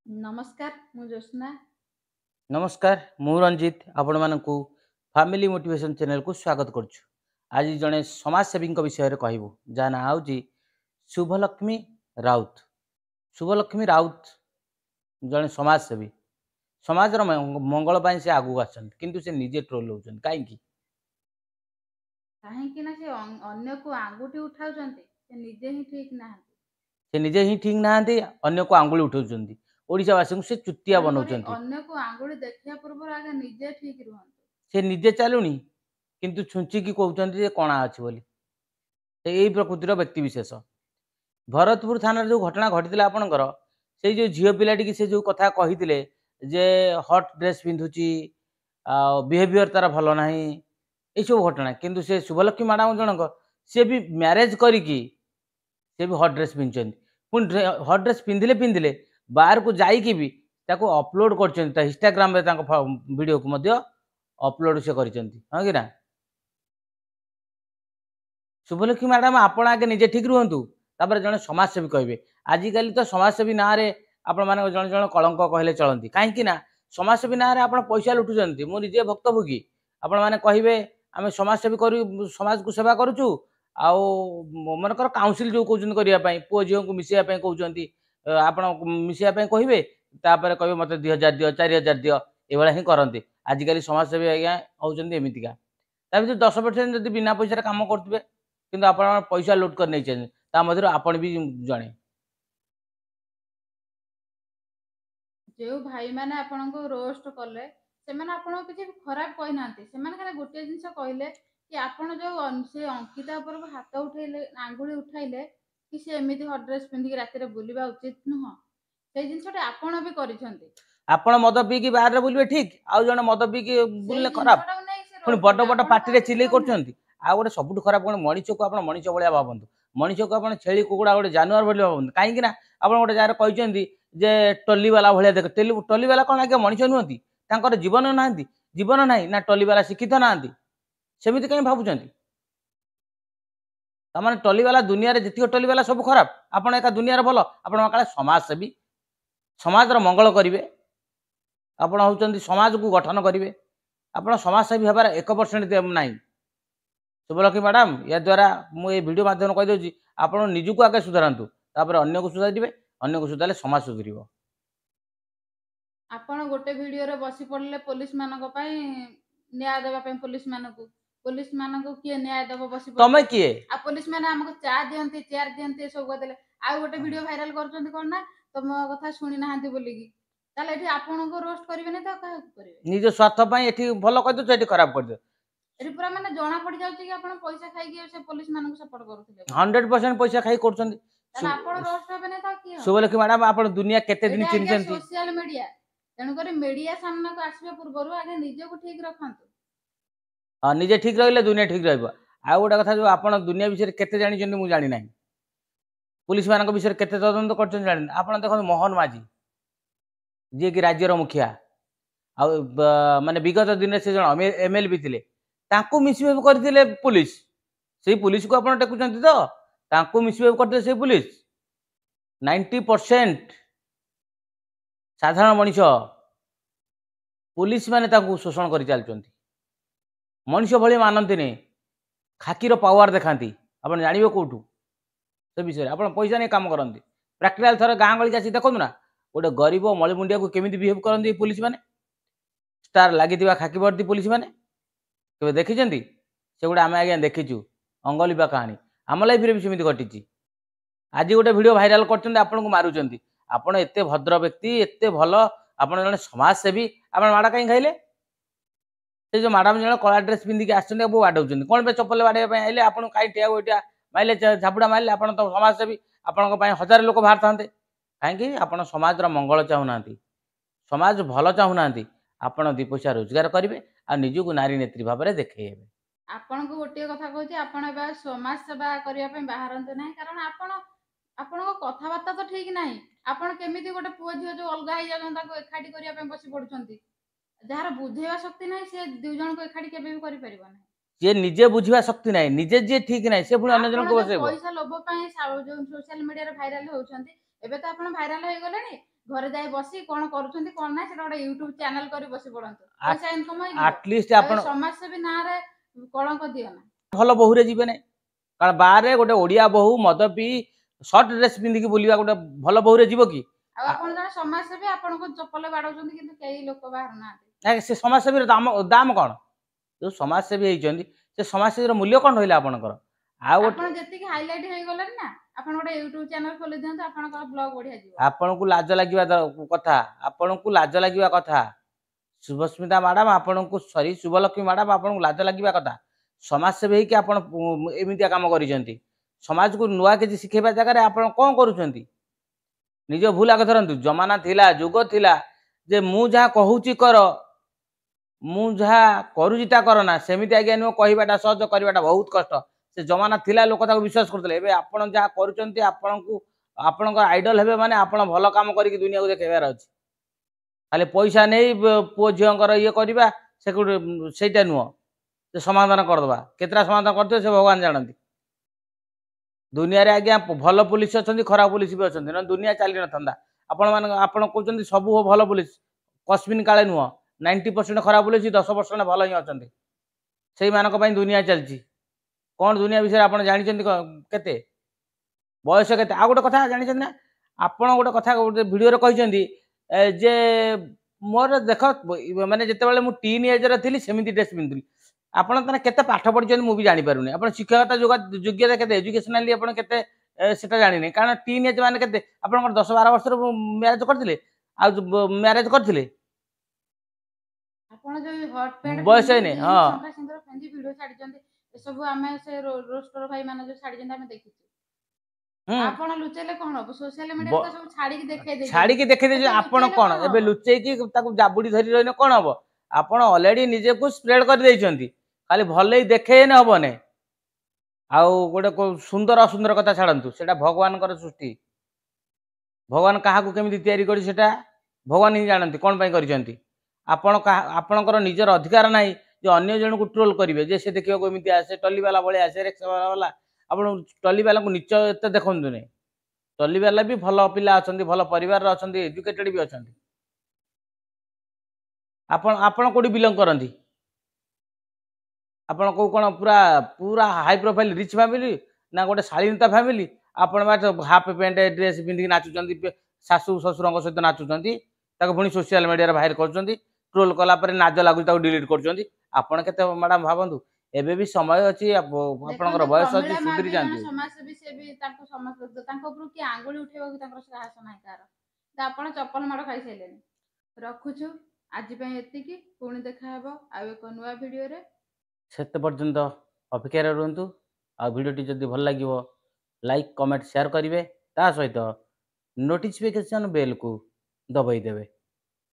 नमस्कार मु ज्योत्स्ना। नमस्कार मु रंजित आपण मानकु फैमिली मोटिवेशन चैनल को स्वागत करुछु। आज जड़े समाजसेवी विषय में कहबू जहाँ ना हूँ शुभलक्ष्मी राउत। शुभलक्ष्मी राउत जड़े समाजसेवी समाज मंगल पाई से आगू आसुँच से निजे ट्रोल होउछन कहीं कहीं ना से अन्य को आंगुठी उठाउछन्ती से निजे ही ठीक ना से निजे ही ठीक ना अन्य को आंगुली उठाउछन्ती ओडिशावासी से चुतिया बनाउछन्ती अन्य को आंगुठी देखिया पूर्व आगे निजे ठीक रुहंतु से निजे चलुनी किंतु छुंचिकी कहउछन्ती जे कणा अछि बोली यही प्रकृतिर व्यक्ति विशेष भरतपुर थाना जो घटना घटी आपणकर से जो झील पिलाटी से जो कथा कही जे हट ड्रेस पिंधुची बिहेवियर तार भल ना ये सब घटना किंतु से शुभलक्ष्मी मैडम जनक सी भी मैरेज करी सी भी हट ड्रेस पिंधुं पुणी हट ड्रेस पिंधिले बाहर को जाइकी भी ताको अपलोड कर इंस्टाग्राम वीडियो को अपलोड से कर हाँ कि ना शुभलक्ष्मी मैडम आपण आगे निजे ठीक रुहतु तापर जड़े समाजसेवी कहे आजिकल तो समाजसेवी ना आपण मैंने जन जन कलंक कहले चलती कहीं समाजसेवी ना आप पैसा लुटुंट मुझे भक्तभोगी आपण मैंने कहे आम समाजसेवी कर समाज को सेवा करुचु मनकर काउनसिल जो कहते करने पुओ झील को मिसाइवाई कहते आप मिसाइवाई कहे कहे मत 2000 दियो 4000 दियो ये हिं करते आजिकल समाजसेवी आज्ञा होती एमतीका भर 10% जब बिना पैसा कम करुवे किंतु आप पैसा लुट कर नहीं मध्य आपण भी जड़े जो भाई मैंने आपन को रोस्ट कले से मैंने आपन किसी खराब कही ना से मैंने गोटे जिनस कहले कि आपन जो से अंकिता ऊपर हाथ उठेले आंगुली उठाइले कि से एमती हट ड्रेस पिंधिक राति बुलवा उचित नुह से जिनसटे आपन भी करिसंती आपण मद पीकी बाहर बुलवे ठीक आउ जने मद पीकी बुलले खराब पुणी बड़ बड़ पार्टी चिल्ले कर गोटे सब खराब कौन मनीष को आप मनीष भाया भावतु मनीष को आप छेली कुकुड़ा गोटे जानवर भाई भावतु कहीं आप गोटे जगह कहते जे टलीवाला भाया देख टलीवाला कौन आगे मनीष नुहति जीवन ना जीवन ना ना टलीवाला शिक्षित ना सेमती कहीं भावुं तमाने टलीवाला दुनिया जी टलीवाला सब खराब आप एका दुनिया भल आप समाजसेवी समाजर मंगल करेंगे आपण होउचंदी समाज को गठन करेंगे आप समाजसेवी हबार 1% ना शुभलक्ष्मी मैडम या द्वारा मुझे वीडियो माध्यम कहीदे आप निजक आगे सुधारतु अन्य को सुधारे अन्य को सुधारे समाज सुधर आपण गोटे वीडियो रे बसी पड़ले पुलिस मानक पई न्याय देबा पई पुलिस मानक किए न्याय देबो बसी तमे किए आ पुलिस माने हमको चा दियंती चेयर दियंती सब गदेले आ गोटे वीडियो वायरल करचंती कोन ना तुम कथा सुनी नाहंती बोली की ताले एठी आपण को रोस्ट करिवे नै त काहे करिवे निज स्वार्थ पई एठी भलो कह दो एठी खराब कर दो एठी पूरा माने जाना पड़ जाउची कि आपण पैसा खाई के से पुलिस मानक सपोर्ट करूथिले 100% पैसा खाई करचंती ताले आपण रोस्ट होबे नै त की शुभलक्ष्मी मैडम आपण दुनिया केते दिन चिन्हचंती सोशल मीडिया तेणु करी मीडिया सामने को आसबे पूर्वरु आगे निजे को ठीक रखंतु हाँ निजे ठीक रहिले दुनिया ठीक रहबो आ गोटे कथा जो आपण दुनिया विषय केते जानि जंती मु जानि नाही पुलिस मानक विषय केते तदंत करचन जानि आपण देखो मोहन माझी जे कि राज्यर मुखिया आ माने विगत दिन से जन एमएल भी थिले तांको मिसबिहेव करथिले पुलिस से पुलिस को आपण टेकुचंती तो तांको मिसबिहेव करथिले से पुलिस 90% साधारण मनीष पुलिस माने तांको शोषण करि चलचंती मनीष भली मानती नहीं खाकीर पावर देखाती आप जानवे कौटू से विषय आप पैसा नहीं कम करती प्राक्टिकल थर गाँ गली आसी देखो ना गोटे गरीब मलिमुंडिया को केमी बिहेव करती पुलिस मैंने स्टार लगी खाकी वर्दी पुलिस मैंने के देखी से गुड़ा आम आज्ञा देखीचु अंगलिबा कहानी आम लाइफ भी सेमती घटी आज गोटे वीडियो भाइराल कर मारुंट आपड़ एत भद्र व्यक्ति एत भल आप जन समाजसेवी आप माड़ कहीं खाइले से जो मैडम जन कला ड्रेस पिंधिक आसो बाडौं कौन पे चपल बाड़े आइले आप कहीं ठिया मारे झापुड़ा मारे आप तो समाजसेवी आपण 1000 लोक बाहर था कहीं आप समाज मंगल चाहूना समाज भल चाहूना आपण 2 पैसा रोजगार करेंगे आ निजक नारी नेत्री भाव में देखे आपण को गोटे कथा कहूँ आपण समाज सेवा करने बाहर ना कारण आपण कथबार्ता तो ठीक ना आपण केमी गोटे पुओ झील जो अलग हो एकाठी करने बसी पड़ुंट जार बुझेवा शक्ति ना से दु जन को एकाठी केबे भी करि परिबो ना जे निजे बुझिवा शक्ति ना निजे जे ठीक ना से पुणी अन्य जन को बसेबो पैसा लोभ पई जो सोशल मीडिया रे वायरल होउछंती एबे तो आपण वायरल हो गलेनी ଘରେ ଯାଇ ବସି କଣ କରୁଛନ୍ତି କଣ ନାହିଁ ସେଟା ଗୋଟେ ୟୁଟ୍ୟୁବ ଚ୍ୟାନେଲ କରି ବସି ପଡନ୍ତୁ, ପଇସା ଇନକମ ହେଇଯିବ। ଆଟଲିଷ୍ଟ ଆଉ ଏ ଆପଣ ସମାଜସେବୀ ନାଁରେ କଳଙ୍କ ଦିଅ ନା। ଭଲ ବୋହୁରେ ଯିବେ ନାହିଁ, କାରଣ ବାହାରେ ଗୋଟେ ଓଡ଼ିଆ ବୋହୂ ମଦ ପିଇ ସର୍ଟ ଡ୍ରେସ୍ ପିନ୍ଧିକି ବୁଲିବା ଗୋଟେ ଭଲ ବୋହୁରେ ଯିବ କି? ଆଉ ଆପଣ ଜଣେ ସମାଜସେବୀ, ଆପଣଙ୍କୁ ଚପଲ ବାଡଉଛନ୍ତି କିନ୍ତୁ କେହି ଲୋକ ବାହାରୁ ନାହାନ୍ତି। ସେ ସମାଜସେବୀର ଦାମ କଣ? ଯୋଉ ସମାଜସେବୀ ହେଇଛନ୍ତି ସେ ସମାଜସେବୀର ମୂଲ୍ୟ କଣ ରହିଲା ଆପଣଙ୍କର? ଆଉ ଆପଣ ଯେତିକି ହାଇଲାଇଟ ହେଇଗଲେଣି ନା, ଆପଣ ଗୋଟେ ୟୁଟ୍ୟୁବ ଚ୍ୟାନେଲ ଖୋଲି ଦିଅନ୍ତୁ, ଆପଣଙ୍କର ବ୍ଲଗ ବଢିଆ ଯିବ। ଆପଣଙ୍କୁ ଲାଜ ଲାଗିବା କଥା, ଆପଣଙ୍କୁ ଲାଜ ଲାଗିବା କଥା। ଶୁଭସ୍ମିତା ମ୍ୟାଡାମ ଆପଣଙ୍କୁ, ସରି ଶୁଭଲକ୍ଷ୍ମୀ ମ୍ୟାଡାମ ଆପଣଙ୍କୁ ଲାଜ ଲାଗିବା କଥା। ସମାଜସେବୀ ହେଇକି ଆପଣ ଏମିତିଆ କାମ କରିଛନ୍ତି। ସମାଜକୁ ନୂଆ କିଛି ଶିଖେଇବା ଜାଗାରେ ଆପଣ କଣ କରୁଛନ୍ତି? ନିଜ ଭୁଲ ଆଗ ଧରନ୍ତୁ। ଜମାନା ଥିଲା, ଯୁଗ ଥିଲା ଯେ ମୁଁ ଯାହା କହୁଛି କର, ମୁଁ ଯାହା କରୁଛି ତା କର ନା। ସେମିତି ଆଜ୍ଞା ନୁହଁ, କହିବାଟା ସହଜ, କରିବାଟା ବହୁତ କଷ୍ଟ। ସେ ଜମାନା ଥିଲା, ଲୋକ ତାକୁ ବିଶ୍ୱାସ କରୁଥିଲେ। ଏବେ ଆପଣ ଯାହା କରୁଛନ୍ତି, ଆପଣଙ୍କ ଆଇଡଲ ହେବେ ମାନେ ଆପଣ ଭଲ କାମ କରିକି ଦୁନିଆକୁ ଦେଖେଇବାର ଅଛି। ଖାଲି ପଇସା ନେଇ ପୁଅ ଝିଅଙ୍କର ଇଏ କରିବା ସେଇଟା ନୁହଁ ଯେ ସମାଧାନ କରିଦେବା। କେତେଟା ସମାଧାନ କରିଥିବେ ସେ ଭଗବାନ ଜାଣନ୍ତି। ଦୁନିଆରେ ଆଜ୍ଞା ଭଲ ପୁଲିସ ଅଛନ୍ତି, ଖରାପ ପୁଲିସ ବି ଅଛନ୍ତି, ନହେଲେ ଦୁନିଆ ଚାଲିନଥାନ୍ତା। ଆପଣ କହୁଛନ୍ତି ସବୁ ଭଲ ପୁଲିସ, କସ୍ମିନ କାଳେ ନୁହଁ। 90% ଖରାପ ପୁଲିସ, 10% ଭଲ ହିଁ ଅଛନ୍ତି। ସେଇମାନଙ୍କ ପାଇଁ ଦୁନିଆ ଚାଲିଛି। କଣ ଦୁନିଆ ବିଷୟରେ ଆପଣ ଜାଣିଛନ୍ତି କେତେ? ବୟସ କେତେ? ଆଉ ଗୋଟେ କଥା ଜାଣିଛନ୍ତି ନା, ଆପଣ ଗୋଟେ କଥା ଗୋଟେ ଭିଡ଼ିଓରେ କହିଛନ୍ତି ଯେ ମୋର ଦେଖ ମାନେ ଯେତେବେଳେ ମୁଁ ଟିନ୍ ଏଜରେ ଥିଲି ସେମିତି ଡ୍ରେସ୍ ପିନ୍ଧୁଥିଲି। ଆପଣ ତାହେଲେ କେତେ ପାଠ ପଢିଛନ୍ତି ମୁଁ ବି ଜାଣିପାରୁନି। ଆପଣ ଶିକ୍ଷକତା ଯୋଗ୍ୟତା କେତେ, ଏଜୁକେସନାଲି ଆପଣ କେତେ ସେଟା ଜାଣିନି। କାରଣ ଟିନ୍ ଏଜ୍ ମାନେ କେତେ? ଆପଣଙ୍କର 10-12 ବର୍ଷରୁ ମ୍ୟାରେଜ କରିଥିଲେ, ଆଉ ମ୍ୟାରେଜ କରିଥିଲେ। ଆପଣ ଯୋଉ ହଟ୍ ପ୍ୟାଣ୍ଟ ବୟସ ପିନ୍ଧି ହେଇନି। ଜିନ୍ସ ହଁ, ଶଙ୍ଖା ସିନ୍ଦୁର ପିନ୍ଧି ଭିଡିଓ ଛାଡିଛନ୍ତି, ଏସବୁ ଆମେ ସେ ରୋଷ୍ଟର ଭାଇ ମାନେ ଯୋଉ ଛାଡିଛନ୍ତି ଆମେ ଦେଖିଛୁ। ଆପଣ ଲୁଚେଇଲେ କଣ ହବ? ସୋସିଆଲ ମିଡିଆରେ ତ ସବୁ ଛାଡିକି ଦେଖେଇ ଦେଇଛନ୍ତି। ଛାଡିକି ଦେଖେଇ ଦେଇଛନ୍ତି। ଏତେ ଆପଣ ଲୁଚେଇଲେ କଣ ଏବେ ହବ? ଲୁଚେଇକି ତାକୁ ଜାବୁଡି ଧରି ରହିଲେ କଣ ହବ? ଆପଣ ଅଲରେଡି ନିଜକୁ ସ୍ପ୍ରେଡ କରିଦେଇଛନ୍ତି। ଖାଲି ଭଲେଇ ଦେଖେଇଲେ ହବନି। ଆଉ ଗୋଟେ ସୁନ୍ଦର ଅସୁନ୍ଦର କଥା ଛାଡନ୍ତୁ, ସେଟା ଭଗବାନଙ୍କର ସୃଷ୍ଟି। ଭଗବାନ କାହାକୁ କେମିତି ତିଆରି କରି ସେଟା ଭଗବାନ ହିଁ ଜାଣନ୍ତି କଣ ପାଇଁ କରିଛନ୍ତି। ଆପଣଙ୍କର ନିଜର ଅଧିକାର ନାହିଁ ଯେ ଅନ୍ୟ ଜଣଙ୍କୁ ଟ୍ରୋଲ କରିବେ, ଯେ ସେ ଦେଖିବାକୁ ଏମିତି ଆସେ, ଟଲିବାଲା ଭଳିଆ ଆସେ, ରିକ୍ସାବାଲା। ଆପଣ ଟଲିବାଲାଙ୍କୁ ନିଚ ଏତେ ଦେଖନ୍ତୁନି। ଟଲିବାଲା ବି ଭଲ ପିଲା ଅଛନ୍ତି, ଭଲ ପରିବାରର ଅଛନ୍ତି, ଏଜୁକେଟେଡ ବି ଅଛନ୍ତି। ଆପଣ କୋଉଠି ବିଲଙ୍ଗ କରନ୍ତି? ଆପଣ କୋଉ କଣ ପୁରା ପୁରା ହାଇ ପ୍ରୋଫାଇଲ ରିଚ୍ ଫ୍ୟାମିଲି, ନା ଗୋଟେ ଶାଳୀନତା ଫ୍ୟାମିଲି? ଆପଣ ହାଫ ପ୍ୟାଣ୍ଟ ଡ୍ରେସ୍ ପିନ୍ଧିକି ନାଚୁଛନ୍ତି, ଶାଶୁ ଶ୍ୱଶୁରଙ୍କ ସହିତ ନାଚୁଛନ୍ତି, ତାକୁ ପୁଣି ସୋସିଆଲ ମିଡିଆରେ ଭାଇରାଲ କରୁଛନ୍ତି। ଟ୍ରୋଲ କଲା ପରେ ଲାଜ ଲାଗୁଛି, ତାକୁ ଡିଲିଟ କରୁଛନ୍ତି। ଆପଣ କେତେ ମ୍ୟାଡାମ ଭାବନ୍ତୁ, ଏବେ ବି ସମୟ ଅଛି, ଆପଣଙ୍କର ଦେଖନ୍ତୁ ବୟସ ଅଛି, ପ୍ରମିଳା ମା ସୁଧୁରି ବି ଜଣେ ଯାଆନ୍ତୁ। ସମାଜସେବୀ, ସେ ବି ତାଙ୍କ ଉପରୁ କିଏ ଆଙ୍ଗୁଳି ଉଠେଇବାକୁ ତାଙ୍କର ସାହସ ନାହିଁ କାହାର। ତ ଆପଣ ଚପଲ ମାଡ ଖାଇସାରିଲେଣି। ରଖୁଛୁ ଆଜି ପାଇଁ ଏତିକି, ପୁଣି ଦେଖାହବ ଆଉ ଏକ ନୂଆ ଭିଡିଓରେ। ସେତେ ପର୍ଯ୍ୟନ୍ତ ଅପେକ୍ଷାରେ ରୁହନ୍ତୁ। ଆଉ ଭିଡ଼ିଓଟି ଯଦି ଭଲ ଲାଗିବ ଲାଇକ୍, କମେଣ୍ଟ, ସେୟାର କରିବେ। ତା ସହିତ ନୋଟିଫିକେସନ୍ ବେଲ୍କୁ ଦବାଇ ଦେବେ।